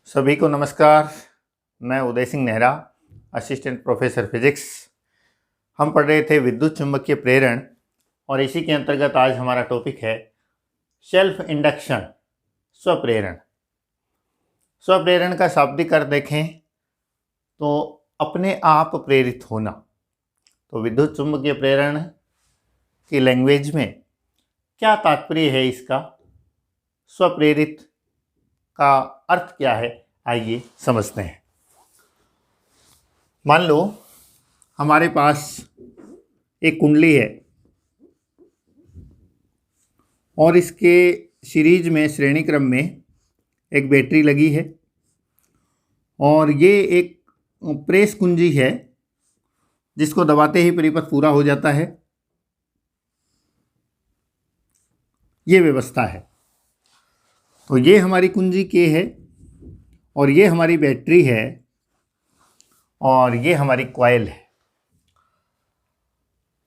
सभी को नमस्कार। मैं Uday Singh Nehra, assistant professor physics. हम पढ़ रहे थे विद्युत चुंबकीय प्रेरण और इसी के अंतर्गत आज हमारा टॉपिक है सेल्फ इंडक्शन, स्वप्रेरण। स्वप्रेरण का शाब्दिक अर्थ देखें तो अपने आप प्रेरित होना। तो विद्युत चुंबकीय प्रेरण की लैंग्वेज में क्या तात्पर्य है इसका, स्वप्रेरित का अर्थ क्या है, आइए समझते हैं। मान लो हमारे पास एक कुंडली है और इसके सीरीज में श्रेणी क्रम में एक बैटरी लगी है और ये एक प्रेस कुंजी है जिसको दबाते ही परिपथ पूरा हो जाता है। ये व्यवस्था है। तो ये हमारी कुंजी के है और ये हमारी बैटरी है और ये हमारी कॉइल है।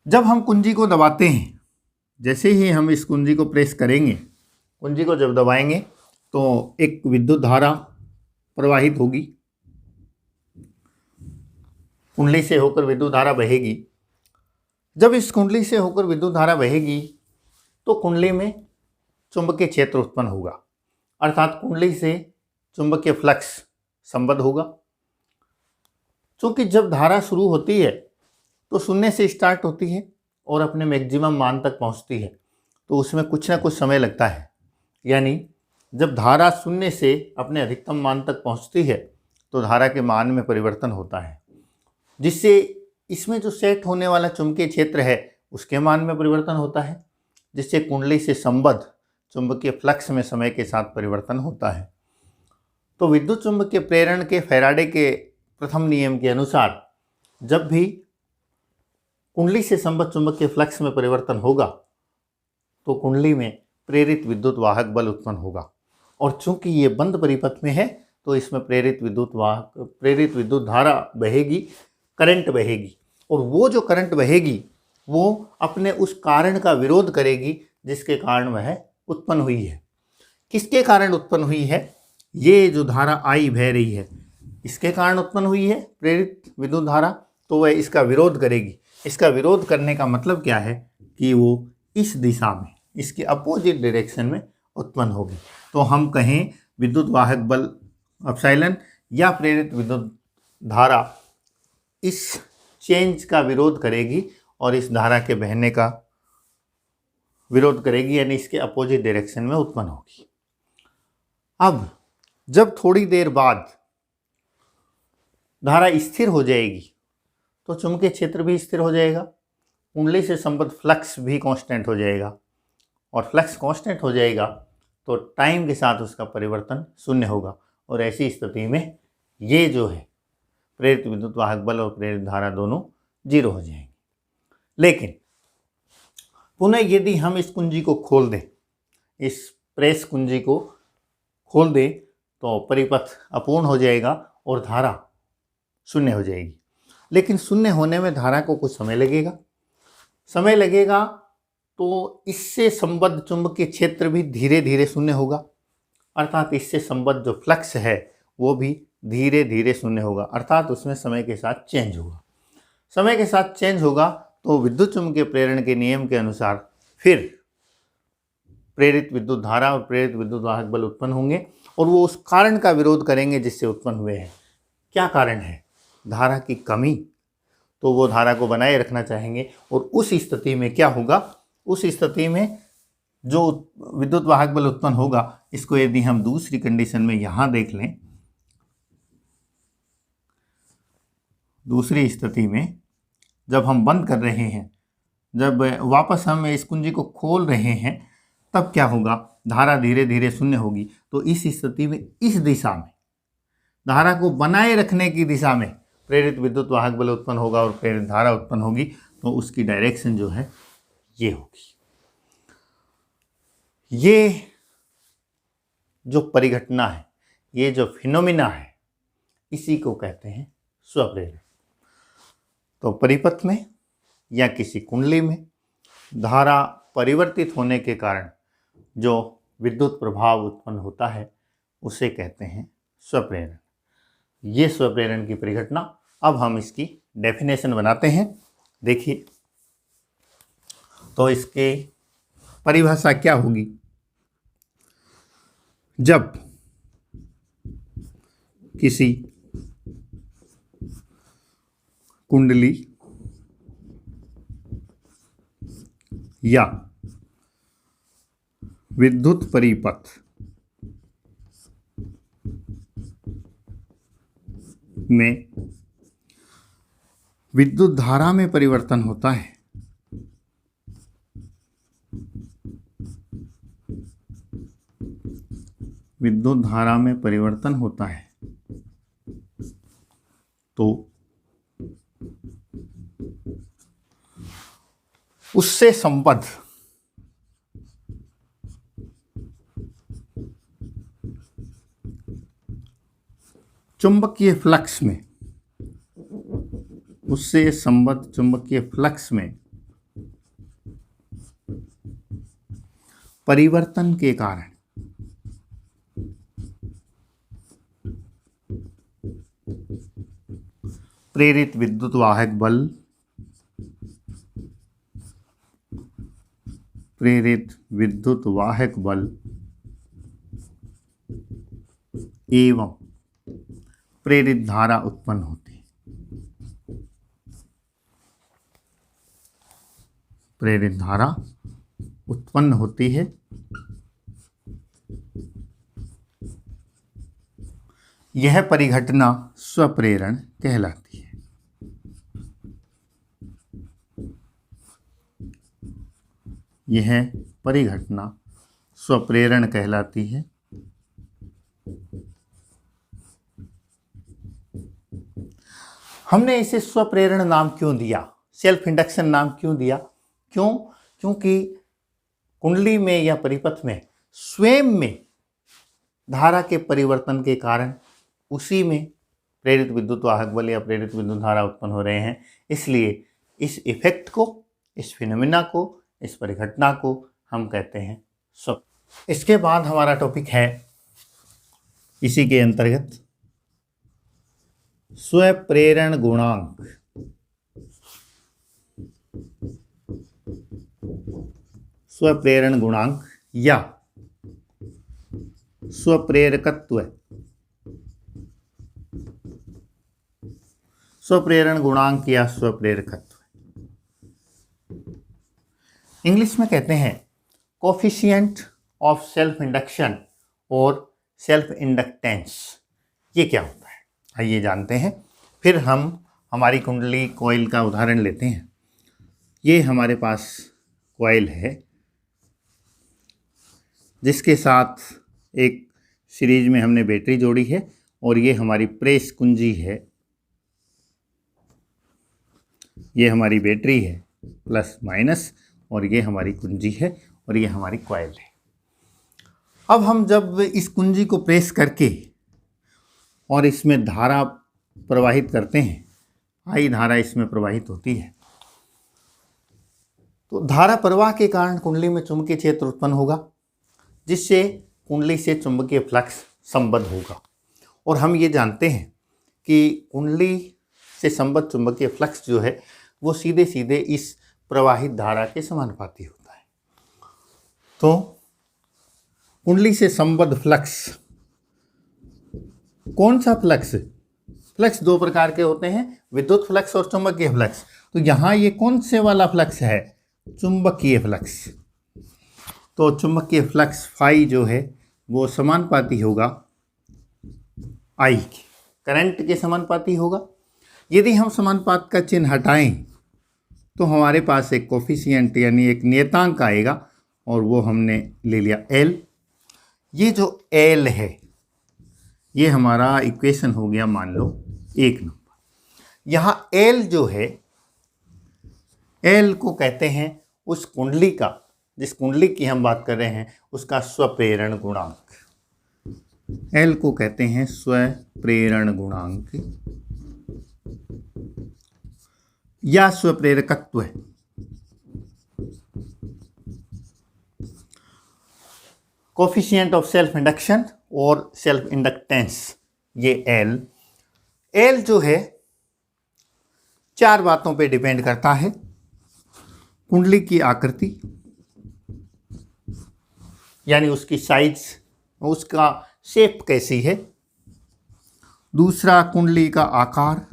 जब हम कुंजी को दबाते हैं, जैसे ही हम इस कुंजी को प्रेस करेंगे, कुंजी को जब दबाएंगे तो एक विद्युत धारा प्रवाहित होगी, कुंडली से होकर विद्युत धारा बहेगी। जब इस कुंडली से होकर विद्युत धारा बहेगी तो कुंडली में चुंबकीय क्षेत्र उत्पन्न होगा, अर्थात कुंडली से चुंबकीय फ्लक्स संबद्ध होगा। क्योंकि जब धारा शुरू होती है तो शून्य से स्टार्ट होती है और अपने मैक्सिमम मान तक पहुंचती है, तो उसमें कुछ ना कुछ समय लगता है। यानी जब धारा शून्य से अपने अधिकतम मान तक पहुंचती है तो धारा के मान में परिवर्तन होता है, जिससे इसमें जो सेट होने वाला चुंबकीय क्षेत्र है उसके मान में परिवर्तन होता है, जिससे कुंडली से संबद्ध चुंबकीय फ्लक्स में समय के साथ परिवर्तन होता है। तो विद्युत चुंबकीय प्रेरण के फैराडे के प्रथम नियम के अनुसार जब भी कुंडली से संबद्ध चुंबकीय फ्लक्स में परिवर्तन होगा तो कुंडली में प्रेरित विद्युत वाहक बल उत्पन्न होगा। और चूंकि ये बंद परिपथ में है तो इसमें प्रेरित विद्युत धारा बहेगी, करंट बहेगी, और वो जो करंट बहेगी वो अपने उस कारण का विरोध करेगी जिसके कारण वह उत्पन्न हुई है। किसके कारण उत्पन्न हुई है? ये जो धारा आई बह रही है इसके कारण उत्पन्न हुई है प्रेरित विद्युत धारा, तो वह इसका विरोध करेगी। इसका विरोध करने का मतलब क्या है कि वो इस दिशा में, इसके अपोजिट डायरेक्शन में उत्पन्न होगी। तो हम कहें विद्युत वाहक बल एप्सिलॉन या प्रेरित विद्युत धारा इस चेंज का विरोध करेगी और इस धारा के बहने का विरोध करेगी, यानी इसके अपोजिट डायरेक्शन में उत्पन्न होगी। अब जब थोड़ी देर बाद धारा स्थिर हो जाएगी तो चुंबकीय क्षेत्र भी स्थिर हो जाएगा, कुंडली से संबद्ध फ्लक्स भी कांस्टेंट हो जाएगा, और फ्लक्स कांस्टेंट हो जाएगा तो टाइम के साथ उसका परिवर्तन शून्य होगा। और ऐसी स्थिति में ये जो है प्रेरित विद्युत वाहक बल और प्रेरित धारा दोनों जीरो हो जाएंगे। लेकिन पुनः यदि हम इस कुंजी को खोल दें, इस प्रेस कुंजी को खोल दें, तो परिपथ अपूर्ण हो जाएगा और धारा शून्य हो जाएगी। लेकिन शून्य होने में धारा को कुछ समय लगेगा, तो इससे संबद्ध चुंबकीय क्षेत्र भी धीरे धीरे शून्य होगा, अर्थात इससे संबद्ध जो फ्लक्स है वो भी धीरे धीरे शून्य होगा, अर्थात उसमें समय के साथ चेंज होगा। समय के साथ चेंज होगा तो विद्युत चुंबकीय प्रेरण के नियम के अनुसार फिर प्रेरित विद्युत धारा और प्रेरित विद्युत वाहक बल उत्पन्न होंगे और वो उस कारण का विरोध करेंगे जिससे उत्पन्न हुए हैं। क्या कारण है? धारा की कमी। तो वो धारा को बनाए रखना चाहेंगे और उस स्थिति में क्या होगा? उस स्थिति में जो विद्युत वाहक बल उत्पन्न होगा, इसको यदि हम दूसरी कंडीशन में यहाँ देख लें, दूसरी स्थिति में जब हम बंद कर रहे हैं, जब वापस हम इस कुंजी को खोल रहे हैं, तब क्या होगा? धारा धीरे धीरे शून्य होगी। तो इस स्थिति में इस दिशा में, धारा को बनाए रखने की दिशा में प्रेरित विद्युत वाहक बल उत्पन्न होगा और प्रेरित धारा उत्पन्न होगी, तो उसकी डायरेक्शन जो है ये होगी। ये जो परिघटना है, ये जो फिनोमिना है, इसी को कहते हैं स्वप्रेरण। तो परिपथ में या किसी कुंडली में धारा परिवर्तित होने के कारण जो विद्युत प्रभाव उत्पन्न होता है उसे कहते हैं स्वप्रेरण। ये स्वप्रेरण की परिघटना। अब हम इसकी डेफिनेशन बनाते हैं। देखिए, तो इसके परिभाषा क्या होगी? जब किसी कुंडली या विद्युत परिपथ में विद्युत धारा में परिवर्तन होता है, विद्युत धारा में परिवर्तन होता है, तो उससे संबद्ध चुंबकीय फ्लक्स में, उससे संबद्ध चुंबकीय फ्लक्स में परिवर्तन के कारण प्रेरित विद्युत वाहक बल, प्रेरित विद्युत वाहक बल एवं प्रेरित धारा उत्पन्न होती है। प्रेरित धारा उत्पन्न होती है। यह परिघटना स्वप्रेरण कहलाती है। यह परिघटना स्वप्रेरण कहलाती है। हमने इसे स्वप्रेरण नाम क्यों दिया, सेल्फ इंडक्शन नाम क्यों दिया? क्योंकि कुंडली में या परिपथ में स्वयं में धारा के परिवर्तन के कारण उसी में प्रेरित विद्युत वाहक बल या प्रेरित विद्युत धारा उत्पन्न हो रहे हैं। इसलिए इस इफेक्ट को, इस फिनोमिना को, इस परिघटना को हम कहते हैं स्वप्रेरण। इसके बाद हमारा टॉपिक है इसी के अंतर्गत स्वप्रेरण गुणांक। स्वप्रेरण गुणांक या स्वप्रेरकत्व। स्वप्रेरण गुणांक या स्वप्रेरकत्व इंग्लिश में कहते हैं कोफिशिएंट ऑफ सेल्फ इंडक्शन और सेल्फ इंडक्टेंस। ये क्या होता है, आइए जानते हैं। फिर हम हमारी कुंडली कॉइल का उदाहरण लेते हैं। ये हमारे पास कॉइल है जिसके साथ एक सीरीज में हमने बैटरी जोड़ी है, और ये हमारी प्रेस कुंजी है। ये हमारी बैटरी है प्लस माइनस, और ये हमारी कुंजी है, और ये हमारी कॉइल है। अब हम जब इस कुंजी को प्रेस करके और इसमें धारा प्रवाहित करते हैं, आई धारा इसमें प्रवाहित होती है, तो धारा प्रवाह के कारण कुंडली में चुंबकीय क्षेत्र उत्पन्न होगा, जिससे कुंडली से चुंबकीय फ्लक्स संबद्ध होगा। और हम ये जानते हैं कि कुंडली से संबद्ध चुंबकीय फ्लक्स जो है वो सीधे सीधे इस प्रवाहित धारा के समानुपाती होता है। तो कुंडली से संबद्ध फ्लक्स, कौन सा फ्लक्स? फ्लक्स दो प्रकार के होते हैं, विद्युत फ्लक्स और चुंबकीय फ्लक्स। तो यहाँ ये कौन से वाला फ्लक्स है? चुंबकीय फ्लक्स। तो चुंबकीय फ्लक्स फाई जो है वो समानुपाती होगा आई के, करंट के समानुपाती होगा। यदि हम समानुपात का चिन्ह हटाएं तो हमारे पास एक कोफिशिएंट यानी एक नियतांक आएगा, और वो हमने ले लिया एल। ये जो एल है ये हमारा इक्वेशन हो गया, मान लो 1 नंबर। यहाँ एल जो है, एल को कहते हैं उस कुंडली का, जिस कुंडली की हम बात कर रहे हैं उसका स्वप्रेरण गुणांक। एल को कहते हैं स्वप्रेरण गुणांक या स्वप्रेरकत्व। कोफिशिएंट ऑफ सेल्फ इंडक्शन और सेल्फ इंडक्टेंस ये एल। एल जो है 4 बातों पे डिपेंड करता है। कुंडली की आकृति, यानी उसकी साइज, उसका शेप कैसी है। दूसरा, कुंडली का आकार,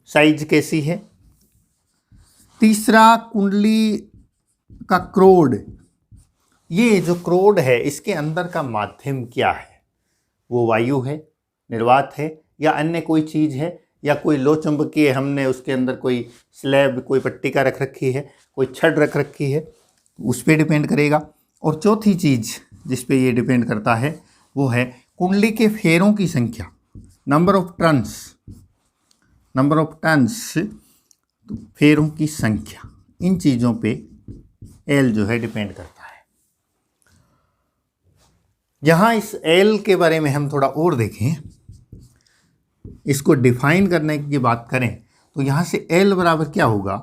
साइज कैसी है। तीसरा, कुंडली का क्रोड, ये जो क्रोड है इसके अंदर का माध्यम क्या है, वो वायु है, निर्वात है, या अन्य कोई चीज़ है, या कोई लो चुंबकीय हमने उसके अंदर कोई स्लैब, कोई पट्टिका रख रखी है, कोई छड़ रख रखी है, उस पर डिपेंड करेगा। और चौथी चीज़ जिस पे ये डिपेंड करता है वो है कुंडली के फेरों की संख्या, नंबर ऑफ टर्न्स, तो फेरों की संख्या, इन चीज़ों पे एल जो है डिपेंड करता है। यहाँ इस एल के बारे में हम थोड़ा और देखें, इसको डिफाइन करने की बात करें तो यहाँ से एल बराबर क्या होगा,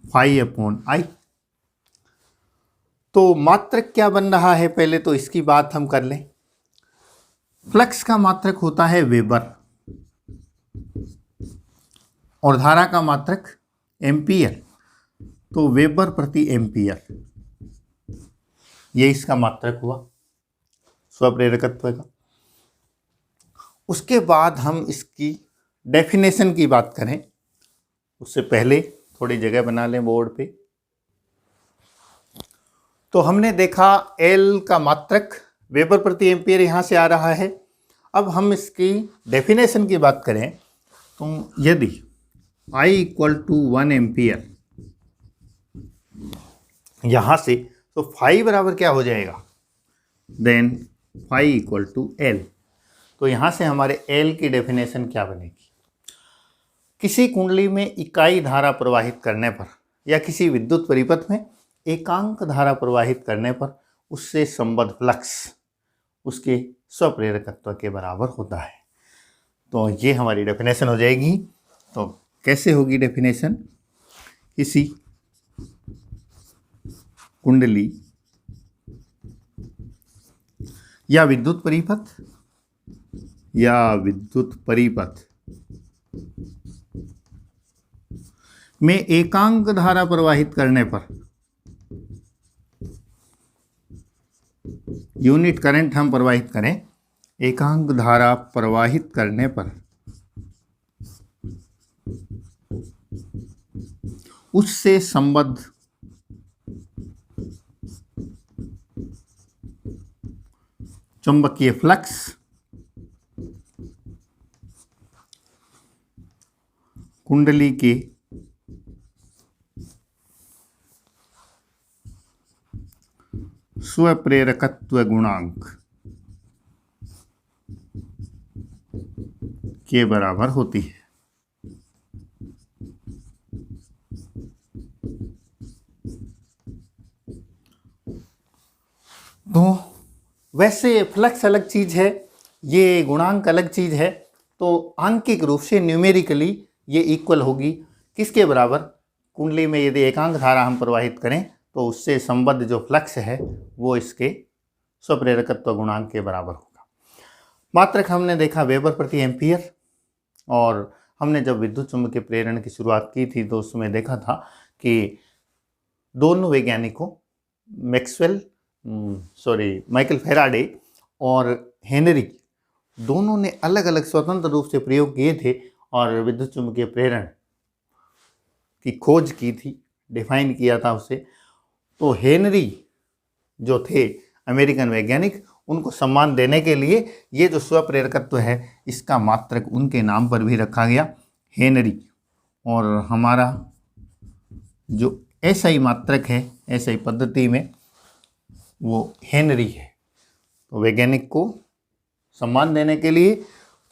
5/I। तो मात्रक क्या बन रहा है, पहले तो इसकी बात हम कर लें। फ्लक्स का मात्रक होता है वेबर और धारा का मात्रक एम्पियर, तो वेबर प्रति एम्पियर, ये इसका मात्रक हुआ स्वप्रेरकत्व का। उसके बाद हम इसकी डेफिनेशन की बात करें, उससे पहले थोड़ी जगह बना लें बोर्ड पे। तो हमने देखा एल का मात्रक वेबर प्रति एम्पियर यहाँ से आ रहा है। अब हम इसकी डेफिनेशन की बात करें तो यदि I = 1 एम्पियर यहाँ से, तो फाई बराबर क्या हो जाएगा, देन फाई = L। तो यहाँ से हमारे L की डेफिनेशन क्या बनेगी, किसी कुंडली में इकाई धारा प्रवाहित करने पर या किसी विद्युत परिपथ में एकांक धारा प्रवाहित करने पर उससे संबद्ध फ्लक्स उसके स्वप्रेरकत्व के बराबर होता है। तो ये हमारी डेफिनेशन हो जाएगी। तो कैसे होगी डेफिनेशन, किसी कुंडली या विद्युत परिपथ में एकांक धारा प्रवाहित करने पर, यूनिट करंट हम प्रवाहित करें, एकांक धारा प्रवाहित करने पर उससे संबद्ध चुंबकीय फ्लक्स कुंडली के स्वप्रेरकत्व गुणांक के बराबर होती है। तो वैसे फ्लक्स अलग चीज़ है, ये गुणांक अलग चीज़ है, तो आंकिक रूप से न्यूमेरिकली ये इक्वल होगी किसके बराबर, कुंडली में यदि एकांक धारा हम प्रवाहित करें तो उससे संबद्ध जो फ्लक्स है वो इसके स्वप्रेरकत्व गुणांक के बराबर होगा। मात्रक हमने देखा वेबर प्रति एम्पियर, और हमने जब विद्युत चुम्बकीय प्रेरण की शुरुआत की थी तो उसमें देखा था कि दोनों वैज्ञानिकों माइकल फैराडे और हेनरी, दोनों ने अलग अलग स्वतंत्र रूप से प्रयोग किए थे और विद्युत चुम्बकीय प्रेरण की खोज की थी, डिफाइन किया था उसे। तो हेनरी जो थे अमेरिकन वैज्ञानिक, उनको सम्मान देने के लिए ये जो स्वप्रेरकत्व है इसका मात्रक उनके नाम पर भी रखा गया, हेनरी। और हमारा जो एसआई मात्रक है एसआई पद्धति में वो हेनरी है। तो वैज्ञानिक को सम्मान देने के लिए,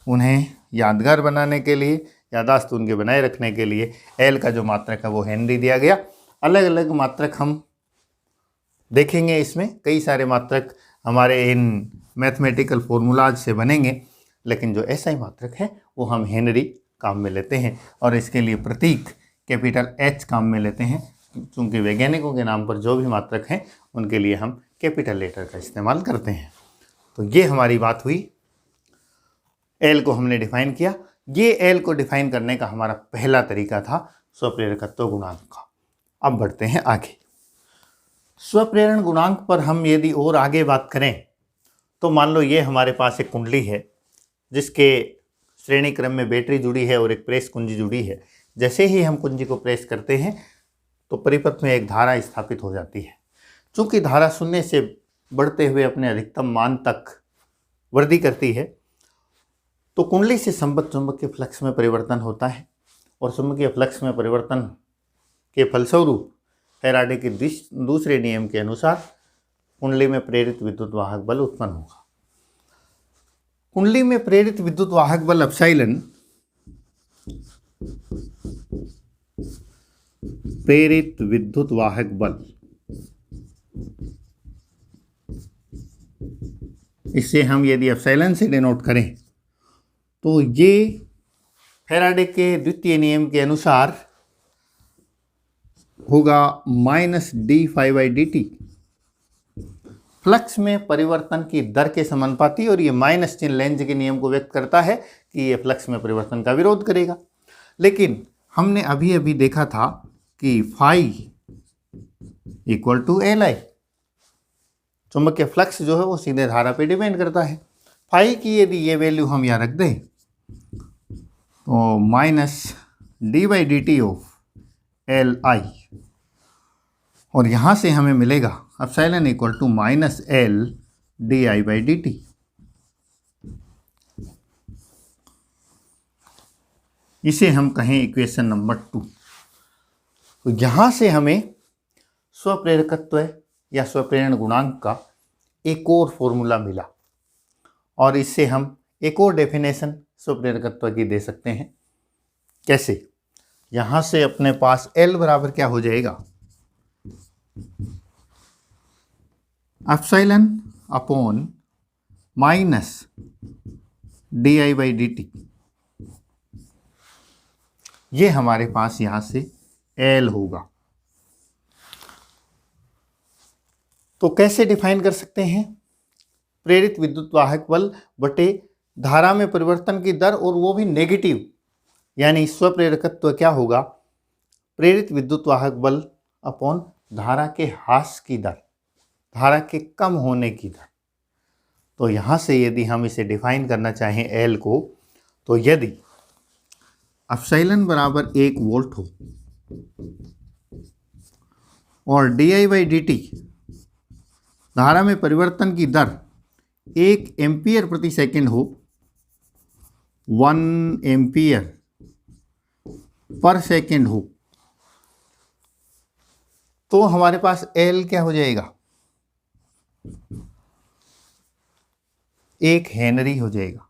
उन्हें यादगार बनाने के लिए, यादाश्त उनके बनाए रखने के लिए एल का जो मात्रक है वो हेनरी दिया गया। अलग अलग मात्रक हम देखेंगे, इसमें कई सारे मात्रक हमारे इन मैथमेटिकल फॉर्मूलाज से बनेंगे, लेकिन जो एसआई मात्रक है वो हम हेनरी काम में लेते हैं और इसके लिए प्रतीक कैपिटल H काम में लेते हैं, क्योंकि वैज्ञानिकों के नाम पर जो भी मात्रक हैं उनके लिए हम कैपिटल लेटर का इस्तेमाल करते हैं। तो ये हमारी बात हुई एल को हमने डिफाइन किया। ये एल को डिफाइन करने का हमारा पहला तरीका था स्वप्रेरकत्व गुणांक का। अब बढ़ते हैं आगे। स्वप्रेरण गुणांक पर हम यदि और आगे बात करें तो मान लो ये हमारे पास एक कुंडली है जिसके श्रेणी क्रम में बैटरी जुड़ी है और एक प्रेस कुंजी जुड़ी है। जैसे ही हम कुंजी को प्रेस करते हैं तो परिपथ में एक धारा स्थापित हो जाती है। चूंकि धारा शून्य से बढ़ते हुए अपने अधिकतम मान तक वृद्धि करती है तो कुंडली से संबद्ध चुंबकीय फ्लक्स में परिवर्तन होता है और चुंबकीय फ्लक्स में परिवर्तन के फलस्वरूप फैराडे के दूसरे नियम के अनुसार कुंडली में प्रेरित विद्युत वाहक बल उत्पन्न होगा। कुंडली में प्रेरित विद्युत वाहक बल एप्सिलॉन प्रेरित विद्युत वाहक बल, इसे हम यदि एप्सिलॉन से डिनोट करें तो ये फैराडे के द्वितीय नियम के अनुसार होगा -d∅dt। फ्लक्स में परिवर्तन की दर के समानुपाती, और ये माइनस चिन्ह लेंज के नियम को व्यक्त करता है कि ये फ्लक्स में परिवर्तन का विरोध करेगा। लेकिन हमने अभी अभी देखा था कि फाई इक्वल टू Li, चुंबकीय फ्लक्स जो है वो सीधे धारा पे डिपेंड करता है। फाई की यदि ये वैल्यू हम यहाँ रख दें तो -d/dt ऑफ Li, और यहाँ से हमें मिलेगा epsilon equal to -L di/dt। इसे हम कहें इक्वेशन नंबर 2। तो यहाँ से हमें स्वप्रेरकत्व या स्वप्रेरण गुणांक का एक और फॉर्मूला मिला, और इससे हम एक और डेफिनेशन स्वप्रेरकत्व की दे सकते हैं। कैसे? यहाँ से अपने पास L बराबर क्या हो जाएगा, एप्सिलॉन अपॉन -di/dt। ये हमारे पास यहाँ से L होगा। तो कैसे डिफाइन कर सकते हैं? प्रेरित विद्युत वाहक बल बटे धारा में परिवर्तन की दर, और वो भी नेगेटिव, यानी स्वप्रेरकत्व क्या होगा, प्रेरित विद्युत वाहक बल अपॉन धारा के ह्रास की दर, धारा के कम होने की दर। तो यहाँ से यदि हम इसे डिफाइन करना चाहें L को, तो यदि एप्सिलॉन बराबर 1 वोल्ट हो और di/dt धारा में परिवर्तन की दर 1 एम्पीयर प्रति सेकंड हो, 1 एम्पीयर पर सेकंड हो, तो हमारे पास L क्या हो जाएगा, 1 हेनरी हो जाएगा।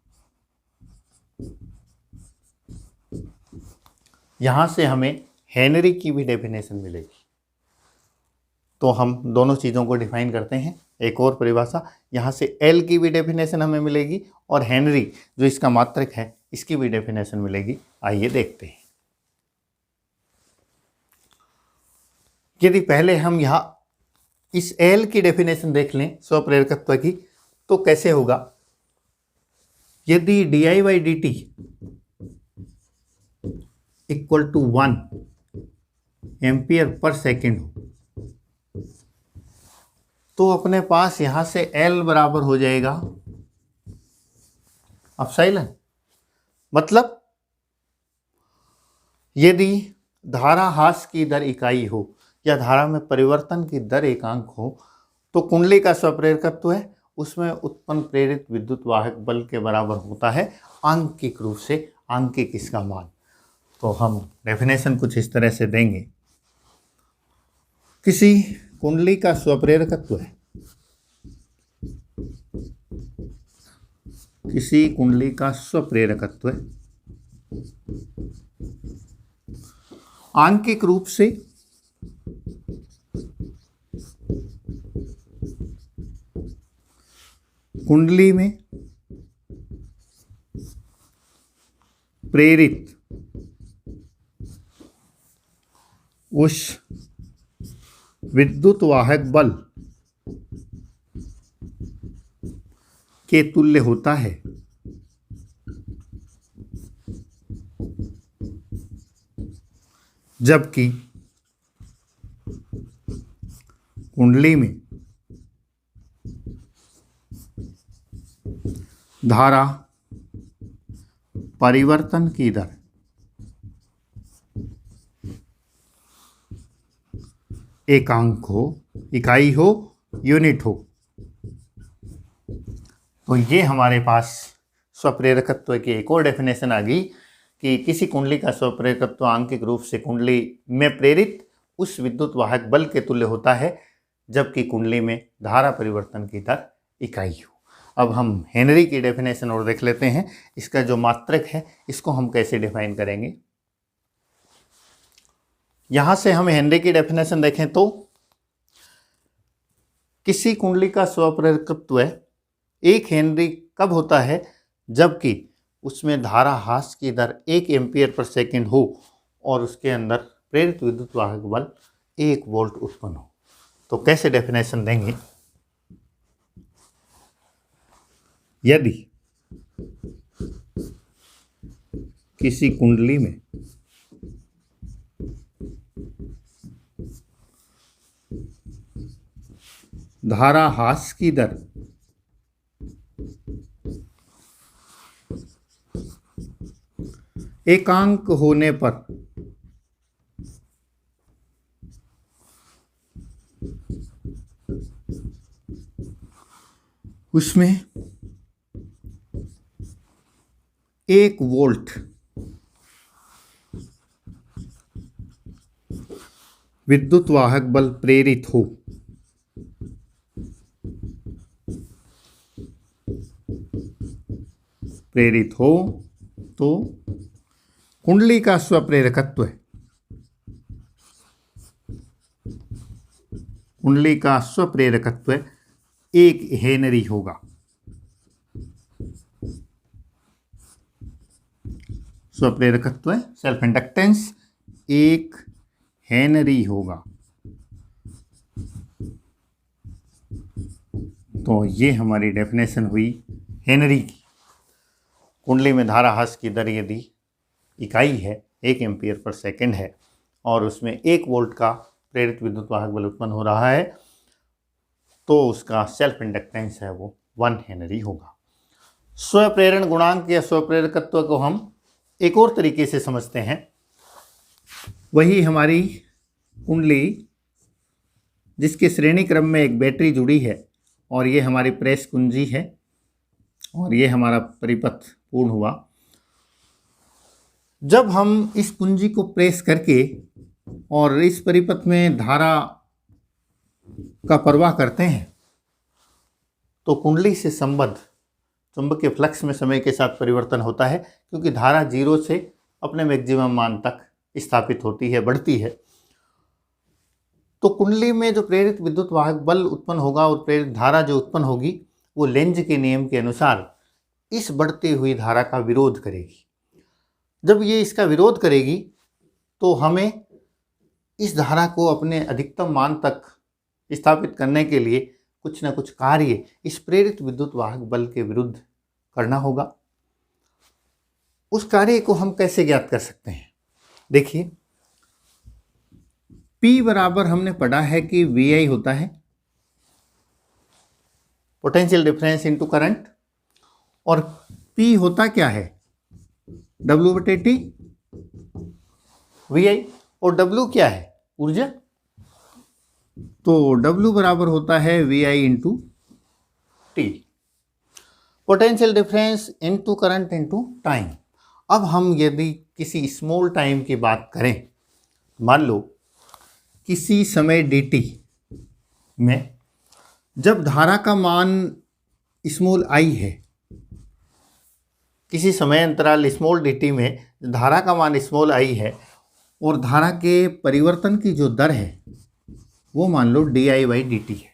यहां से हमें हेनरी की भी डेफिनेशन मिलेगी। तो हम दोनों चीज़ों को डिफाइन करते हैं। एक और परिभाषा, यहाँ से L की भी डेफिनेशन हमें मिलेगी और हेनरी जो इसका मात्रक है इसकी भी डेफिनेशन मिलेगी। आइए देखते हैं। यदि पहले हम यहाँ इस L की डेफिनेशन देख लें स्वप्रेरकत्व की, तो कैसे होगा, यदि di/dt equal to 1 ampere per second हो, तो अपने पास यहां से L बराबर हो जाएगा एप्सिलॉन। मतलब यदि धारा ह्रास की दर इकाई हो या धारा में परिवर्तन की दर एकांक हो, तो कुंडली का स्वप्रेरकत्व है उसमें उत्पन्न प्रेरित विद्युत वाहक बल के बराबर होता है आंकिक रूप से, आंकिक इसका मान। तो हम डेफिनेशन कुछ इस तरह से देंगे। किसी कुंडली का स्वप्रेरकत्व है, किसी कुंडली का स्वप्रेरकत्व आंकिक रूप से कुंडली में प्रेरित उस विद्युत वाहक बल के तुल्य होता है जबकि कुंडली में धारा परिवर्तन की दर एकांक हो, इकाई हो, यूनिट हो। तो ये हमारे पास स्वप्रेरकत्व की एक और डेफिनेशन आ गई कि किसी कुंडली का स्वप्रेरकत्व आंकिक रूप से कुंडली में प्रेरित उस विद्युत वाहक बल के तुल्य होता है, जबकि कुंडली में धारा परिवर्तन की दर इकाई हो। अब हम हेनरी की डेफिनेशन और देख लेते हैं। इसका जो मात्रक है इसको हम कैसे डिफाइन करेंगे। यहां से हम हेनरी की डेफिनेशन देखें तो किसी कुंडली का स्वप्रेरकत्व 1 हेनरी कब होता है, जबकि उसमें धारा ह्रास की दर 1 एम्पीयर पर सेकंड हो और उसके अंदर प्रेरित विद्युत वाहक बल 1 वोल्ट उत्पन्न हो। तो कैसे डेफिनेशन देंगे। यदि किसी कुंडली में धारा ह्रास की दर एकांक होने पर उसमें 1 वोल्ट विद्युत वाहक बल प्रेरित हो, तो कुंडली का स्वप्रेरकत्व 1 हेनरी होगा। स्वप्रेरकत्व सेल्फ इंडक्टेंस 1 हेनरी होगा। तो ये हमारी डेफिनेशन हुई हेनरी की। कुंडली में धारा ह्रास की दर यदि इकाई है 1 एम्पीयर पर सेकंड है और उसमें 1 वोल्ट का प्रेरित विद्युत वाहक बल उत्पन्न हो रहा है, तो उसका सेल्फ इंडक्टेंस है वो 1 हेनरी होगा। स्वप्रेरण गुणांक या स्वप्रेरकत्व को हम एक और तरीके से समझते हैं। वही हमारी कुंडली जिसके श्रेणी क्रम में एक बैटरी जुड़ी है और ये हमारी प्रेस कुंजी है और ये हमारा परिपथ पूर्ण हुआ। जब हम इस कुंजी को प्रेस करके और इस परिपथ में धारा का प्रवाह करते हैं तो कुंडली से संबद्ध चुंबकीय फ्लक्स में समय के साथ परिवर्तन होता है, क्योंकि धारा 0 से अपने मैक्सिमम मान तक स्थापित होती है, बढ़ती है। तो कुंडली में जो प्रेरित विद्युत वाहक बल उत्पन्न होगा और प्रेरित धारा जो उत्पन्न होगी वो लेंज के नियम के अनुसार इस बढ़ती हुई धारा का विरोध करेगी। जब ये इसका विरोध करेगी तो हमें इस धारा को अपने अधिकतम मान तक स्थापित करने के लिए कुछ न कुछ कार्य इस प्रेरित विद्युत वाहक बल के विरुद्ध करना होगा। उस कार्य को हम कैसे ज्ञात कर सकते हैं। देखिए, P बराबर हमने पढ़ा है कि VI होता है पोटेंशियल डिफरेंस इनटू करंट, और P होता क्या है W/T। VI और W क्या है ऊर्जा, तो W बराबर होता है VI into T। Potential difference into current into time. अब हम यदि किसी स्मॉल टाइम की बात करें, मान लो किसी समय dt में जब धारा का मान स्मॉल I है, किसी समय अंतराल स्मॉल dt में धारा का मान स्मॉल I है और धारा के परिवर्तन की जो दर है वो मान लो di/dt है,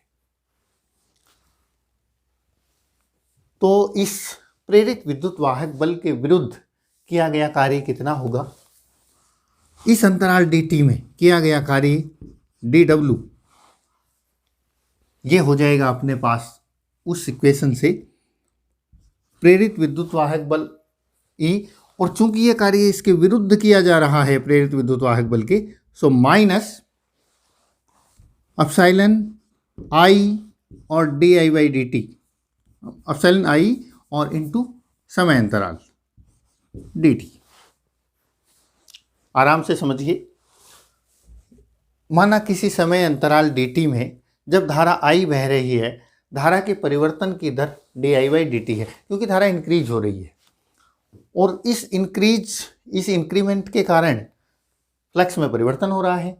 तो इस प्रेरित विद्युत वाहक बल के विरुद्ध किया गया कार्य कितना होगा। इस अंतराल dt में किया गया कार्य dw, ये हो जाएगा अपने पास उस इक्वेशन से प्रेरित विद्युत वाहक बल E, और चूंकि ये कार्य इसके विरुद्ध किया जा रहा है प्रेरित विद्युत वाहक बल के, सो माइनस एप्सिलॉन आई और d I by d t, epsilon I और इनटू समय अंतराल डी टी। आराम से समझिए, माना किसी समय अंतराल डी टी में जब धारा आई बह रही है, धारा के परिवर्तन की दर d I by d t है, क्योंकि धारा इंक्रीज हो रही है और इस इंक्रीमेंट के कारण फ्लक्स में परिवर्तन हो रहा है।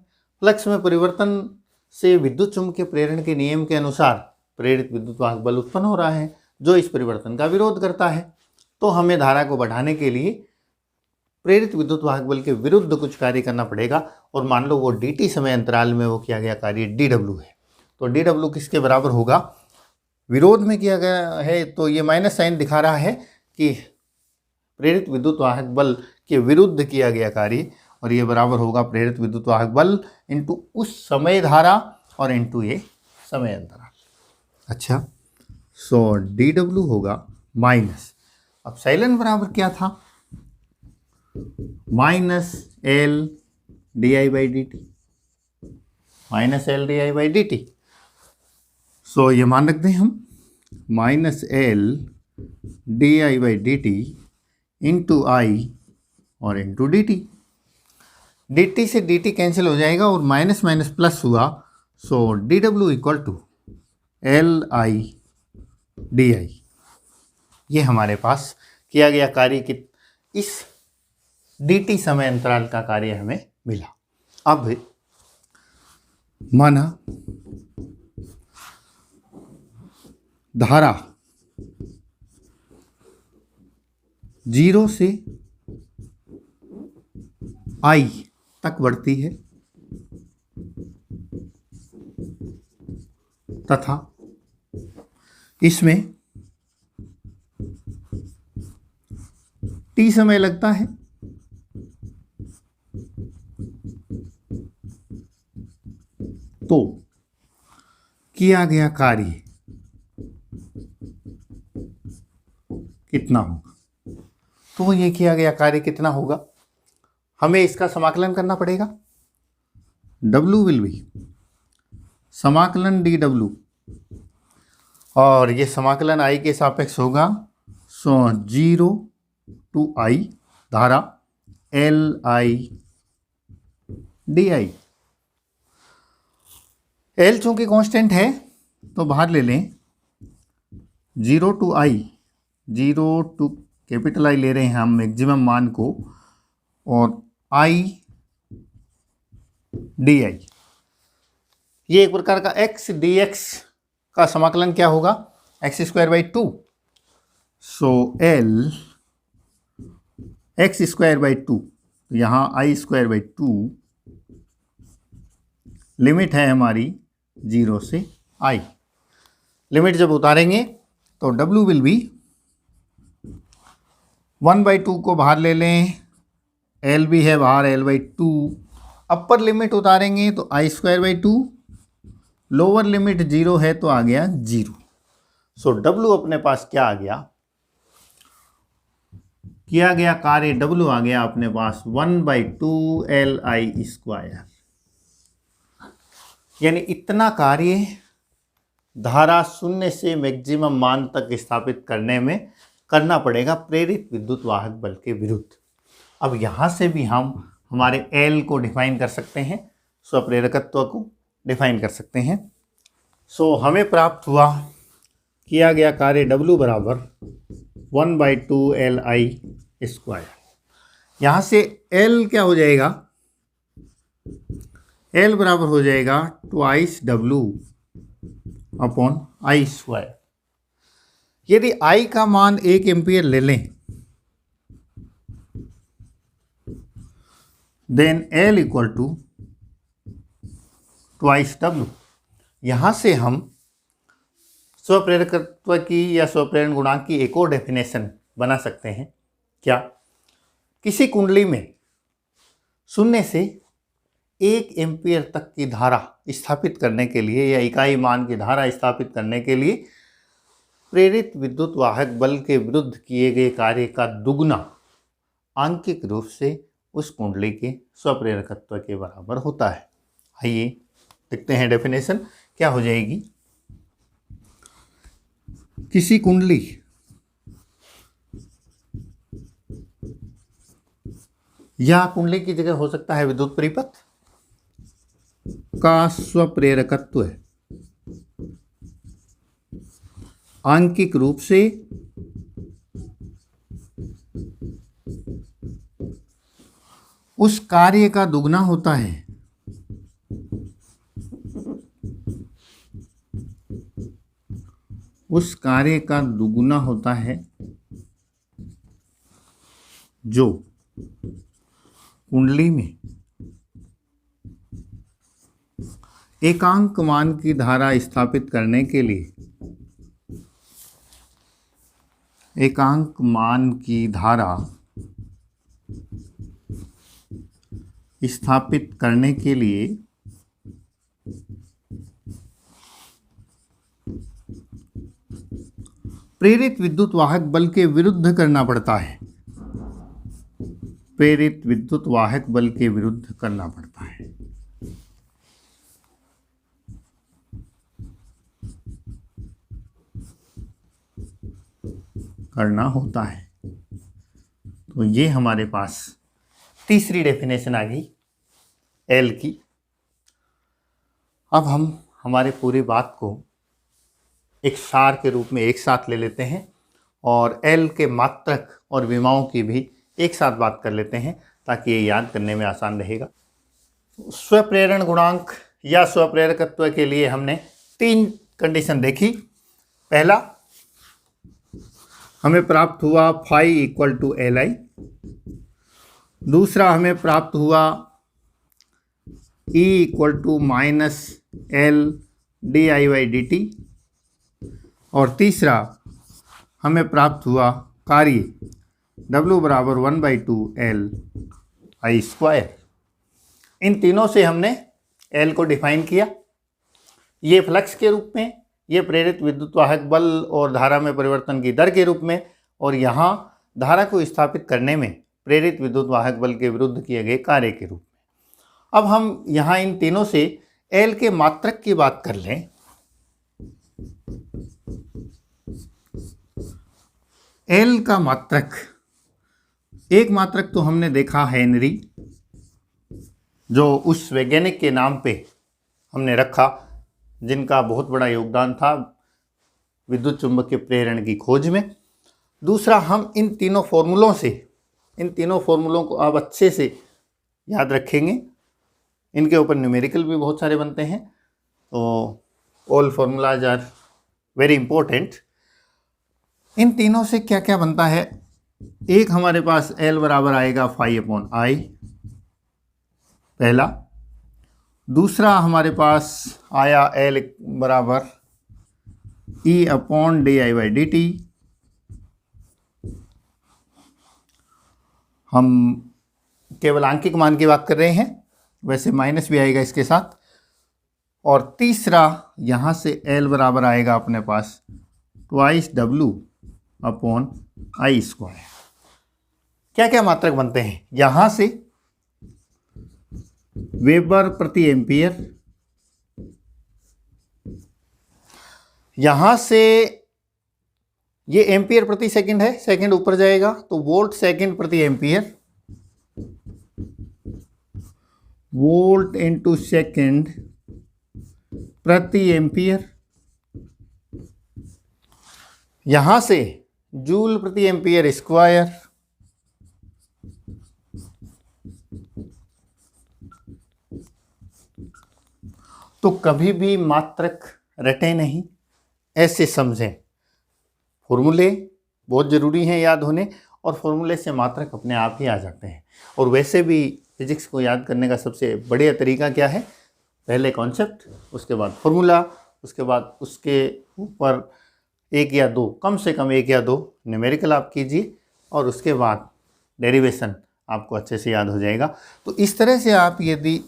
फ्लक्स में परिवर्तन से विद्युत चुम्बकीय प्रेरण के नियम के अनुसार प्रेरित विद्युत वाहक बल उत्पन्न हो रहा है, जो इस परिवर्तन का विरोध करता है। तो हमें धारा को बढ़ाने के लिए प्रेरित विद्युत वाहक बल के विरुद्ध कुछ कार्य करना पड़ेगा, और मान लो वो डी टी समय अंतराल में वो किया गया कार्य डी डब्ल्यू है। तो डी डब्ल्यू किसके बराबर होगा? विरोध में किया गया है तो ये माइनस साइन दिखा रहा है कि प्रेरित विद्युत वाहक बल के विरुद्ध किया गया कार्य, और ये बराबर होगा प्रेरित विद्युत वाहक बल इंटू उस समय धारा और इंटू ये समय अंतराल। अच्छा, सो डी डब्ल्यू होगा माइनस, अब एप्सिलॉन बराबर क्या था? Minus L D I by d t, minus L D I by d t. So ये मान रखते हैं हम, minus L D I by d t into I और into d t. D t से डी टी कैंसिल हो जाएगा और माइनस माइनस प्लस हुआ, so d W equal to L I D I. ये हमारे पास किया गया कार्य कि इस डी टी समय अंतराल का कार्य हमें मिला। अब माना धारा 0 से आई तक बढ़ती है तथा इसमें टी समय लगता है, तो किया गया कार्य कितना होगा? तो ये किया गया कार्य कितना होगा? हमें इसका समाकलन करना पड़ेगा। W विल बी समाकलन डी डब्ल्यू, और ये समाकलन आई के सापेक्ष होगा। सो 0 टू आई धारा L I D I. L चूंकि कांस्टेंट है तो बाहर ले लें, 0 to I, 0 to capital I ले रहे हैं हम मैक्सिमम मान को, और आई डी आई। ये एक प्रकार का एक्स डी एक्स का समाकलन क्या होगा? X square by 2। So L x square by 2, यहाँ आई स्क्वायर बाई 2, लिमिट है हमारी 0 से आई। लिमिट जब उतारेंगे तो W विल बी 1/2 को बाहर ले लें, एल भी है बाहर L/2, अपर लिमिट उतारेंगे तो आई स्क्वायर बाई 2, लोअर लिमिट 0 है तो आ गया 0। सो W अपने पास क्या आ गया? किया गया कार्य W आ गया अपने पास 1/2 LI स्क्वायर, यानी इतना कार्य धारा 0 से मैक्सिमम मान तक स्थापित करने में करना पड़ेगा प्रेरित विद्युत वाहक बल के विरुद्ध। अब यहाँ से भी हम हमारे L को डिफाइन कर सकते हैं, स्वप्रेरकत्व को डिफाइन कर सकते हैं। सो हमें प्राप्त हुआ किया गया कार्य W बराबर 1/2 LI स्क्वायर। यहाँ से L क्या हो जाएगा? L बराबर हो जाएगा twice W upon I square. यदि I का मान 1 एम्पियर ले लें, then L equal to twice W। यहाँ से हम स्वप्रेरकत्व की या स्वप्रेरण गुणांक की एक और डेफिनेशन बना सकते हैं। क्या? किसी कुंडली में 0 से 1 एम्पियर तक की धारा स्थापित करने के लिए या इकाई मान की धारा स्थापित करने के लिए प्रेरित विद्युत वाहक बल के विरुद्ध किए गए कार्य का दुगना आंकिक रूप से उस कुंडली के स्वप्रेरकत्व के बराबर होता है। आइए देखते हैं डेफिनेशन क्या हो जाएगी। किसी कुंडली या कुंडली की जगह हो सकता है विद्युत परिपथ का स्वप्रेरकत्व आंकिक रूप से उस कार्य का दुगना होता है उस कार्य का दुगुना होता है जो कुंडली में एकांक मान की धारा स्थापित करने के लिए एकांक मान की धारा स्थापित करने के लिए प्रेरित विद्युत वाहक बल के विरुद्ध करना पड़ता है। प्रेरित विद्युत वाहक बल के विरुद्ध करना पड़ता है। करना होता है। तो ये हमारे पास तीसरी डेफिनेशन आ गई एल की। अब हम हमारे पूरी बात को एक सार के रूप में एक साथ ले लेते हैं और एल के मात्रक और विमाओं की भी एक साथ बात कर लेते हैं ताकि ये याद करने में आसान रहेगा। स्वप्रेरण गुणांक या स्वप्रेरकत्व के लिए हमने 3 कंडीशन देखी। पहला, हमें प्राप्त हुआ phi equal to L I. दूसरा, हमें प्राप्त हुआ E equal to minus L D I by D T. और तीसरा, हमें प्राप्त हुआ कार्य W बराबर 1/2 एल आई स्क्वायर। इन तीनों से हमने एल को डिफाइन किया। ये फ्लक्स के रूप में, ये प्रेरित विद्युत वाहक बल और धारा में परिवर्तन की दर के रूप में, और यहाँ धारा को स्थापित करने में प्रेरित विद्युत वाहक बल के विरुद्ध किए गए कार्य के रूप में। अब हम यहाँ इन तीनों से एल के मात्रक की बात कर लें। एल का मात्रक, एक मात्रक तो हमने देखा हेनरी, जो उस वैज्ञानिक के नाम पे हमने रखा जिनका बहुत बड़ा योगदान था विद्युत चुंबकीय प्रेरण की खोज में। दूसरा, हम इन तीनों फॉर्मूलों को आप अच्छे से याद रखेंगे। इनके ऊपर न्यूमेरिकल भी बहुत सारे बनते हैं, तो all formulas are very important. इन तीनों से क्या क्या बनता है? एक, हमारे पास एल बराबर आएगा फाई अपॉन आई, पहला। दूसरा, हमारे पास आया एल बराबर ई upon D I by d T. हम केवल आंकिक मान की बात कर रहे हैं, वैसे माइनस भी आएगा इसके साथ। और तीसरा, यहाँ से एल बराबर आएगा अपने पास twice W upon I square. क्या क्या मात्रक बनते हैं? यहाँ से वेबर प्रति एम्पियर, यहाँ से ये एम्पियर प्रति सेकंड है, सेकंड ऊपर जाएगा तो वोल्ट सेकंड प्रति एम्पियर, वोल्ट इनटू सेकंड प्रति एम्पियर। यहां से जूल प्रति एम्पियर स्क्वायर, तो कभी भी मात्रक रटे नहीं, ऐसे समझें। फॉर्मूले बहुत ज़रूरी हैं याद होने, और फॉर्मूले से मात्रक अपने आप ही आ जाते हैं। और वैसे भी फिजिक्स को याद करने का सबसे बढ़िया तरीका क्या है? पहले कॉन्सेप्ट, उसके बाद फॉर्मूला, उसके बाद उसके ऊपर एक या दो, कम से कम एक या दो न्यूमेरिकल आप कीजिए, और उसके बाद डेरिवेशन आपको अच्छे से याद हो जाएगा। तो इस तरह से आप यदि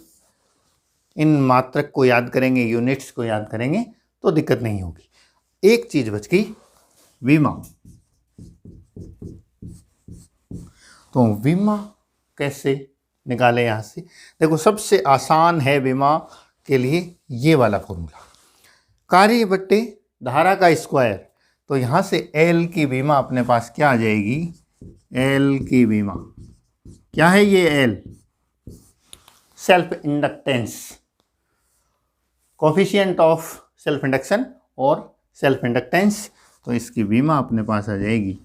इन मात्रक को याद करेंगे, यूनिट्स को याद करेंगे, तो दिक्कत नहीं होगी। एक चीज़ बच गई, विमा। तो विमा कैसे निकालें यहाँ से? देखो सबसे आसान है विमा के लिए ये वाला फॉर्मूला, कार्य बट्टे धारा का स्क्वायर। तो यहाँ से एल की विमा अपने पास क्या आ जाएगी? एल की विमा क्या है? ये L self inductance, coefficient of self induction और सेल्फ इंडक्टेंस। तो इसकी विमा अपने पास आ जाएगी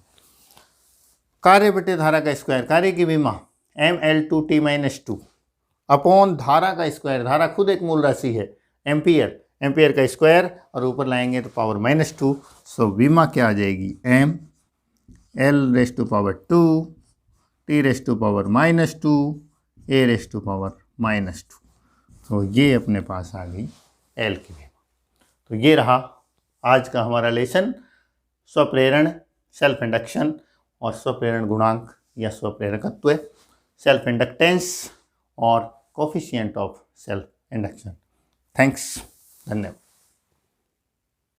कार्य बटे धारा का स्क्वायर, कार्य की विमा mL2t-2 अपॉन धारा का स्क्वायर, धारा खुद एक मूल राशि है, एम्पियर, एम्पियर का स्क्वायर और ऊपर लाएंगे तो पावर -2। सो विमा क्या आ जाएगी? m L⁻², t⁻⁻2, a⁻⁻²। तो ये अपने पास आ गई L की विमा। तो ये रहा आज का हमारा लेसन, स्वप्रेरण, सेल्फ इंडक्शन और स्वप्रेरण गुणांक या स्वप्रेरकत्व, सेल्फ इंडक्टेंस और coefficient of self induction. Thanks, धन्यवाद।